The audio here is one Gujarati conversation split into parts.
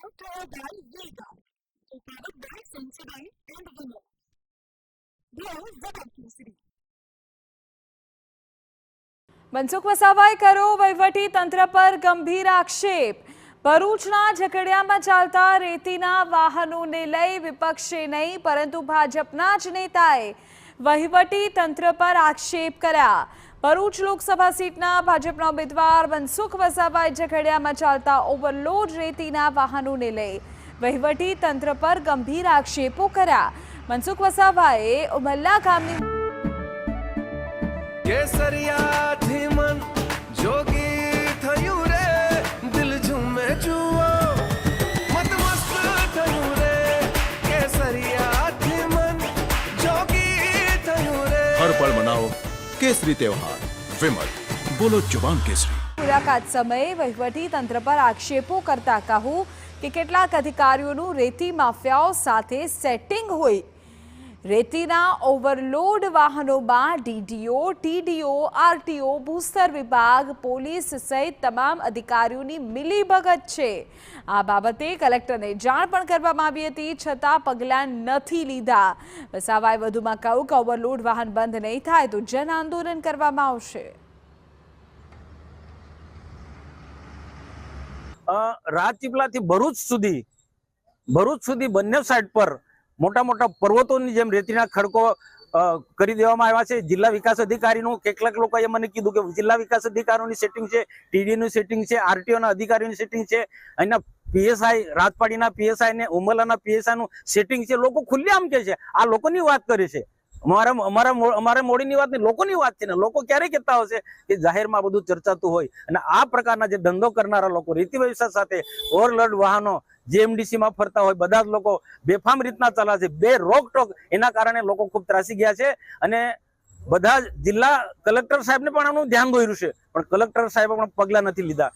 Multi-organ yoga prepared by Sensodyne and Women. Blog Zebra Mansukh વસાવાએ કર્યો વહીવટી તંત્ર પર ગંભીર આક્ષેપ। ભરૂચના ઝઘડિયામાં ચાલતા રેતીના વાહનોને લઈ વિપક્ષે નહીં પરંતુ ભાજપના જ નેતાએ વહીવટી તંત્ર પર આક્ષેપ કર્યા। ભરૂચ લોકસભા સીટના ભાજપના ઉમેદવાર મનસુખ વસાવાએ ઝઘડિયામાં ચાલતા ઓવરલોડ રેતીના વાહનોને લઈ વહીવટી તંત્ર પર ગંભીર આક્ષેપો કર્યા। મનસુખ વસાવાએ ઉમલ્લા ગામની કેસરિયાથી મન જોગી થયું રે, દિલ ઝૂમે જુઓ મત મસ્ત થયું રે, કેસરિયાથી મન જોગી થયું રે। હર પળ મનાવો કેસરી त्योहार। विमल बोलो जुबान केसरी। મુલાકાત સમયે વહીવટી તંત્ર પર આક્ષેપો કરતા કહ્યું કે કેટલાક અધિકારીઓનું રેતી માફિયાઓ સાથે સેટિંગ હોય। રેતીના ઓવરલોડ વાહનોમાં ડીડીઓ, ટીડીઓ, આરટીઓ, ભૂસ્તર વિભાગ, પોલીસ સહિત તમામ અધિકારીઓની મિલીભગત છે। આ બાબતે કલેક્ટરને જાણ પણ કરવામાં આવી હતી, છતાં પગલાં નથી લીધા। વસાવાએ વધુમાં કહ્યું કે ઓવરલોડ વાહન બંધ નહીં થાય તો જન આંદોલન કરવામાં આવશે। રાજપીપળાથી ભરૂચ સુધી બંને સાઈડ પર મોટા મોટા પર્વતોની જેમ રેતીના ખડકો કરી દેવામાં આવ્યા છે। જિલ્લા વિકાસ અધિકારીનું કેટલાક લોકોએ મને કીધું કે જિલ્લા વિકાસ અધિકારીઓની સેટિંગ છે, ટીડીનું સેટિંગ છે, આરટીઓના અધિકારીઓની સેટિંગ છે, અહીંના પીએસઆઈ રાજપાડીના પીએસઆઈ ને ઉમલાના પીએસઆઈ નું સેટિંગ છે। લોકો ખુલ્લેઆમ કે છે, આ લોકોની વાત કરે છે, અમારા મોડીની વાત નહીં, લોકોની વાત છે ને। લોકો ક્યારે કહેતા હશે કે જાહેરમાં બધું ચર્ચાતું હોય અને આ પ્રકારના જે ધંધો કરનારા લોકો રેતી વ્યવસાય સાથે ઓવરલોડ વાહનો જેએમડીસી માં ફરતા હોય, બધા જ લોકો બેફામ રીતના ચાલે છે, બે રોકટોક, એના કારણે લોકો ખૂબ ત્રાસી ગયા છે અને બધા જિલ્લા કલેક્ટર સાહેબને પણ આનું ધ્યાન દોર્યું છે, પણ કલેક્ટર સાહેબે પણ પગલા નથી લીધા।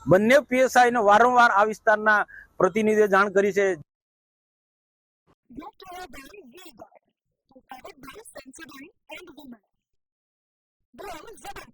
બંને પીએસઆઈ ને વારંવાર આ વિસ્તારના પ્રતિનિધિએ જાણ કરી છે। prepared by Sensodyne and Women. Blog Zebra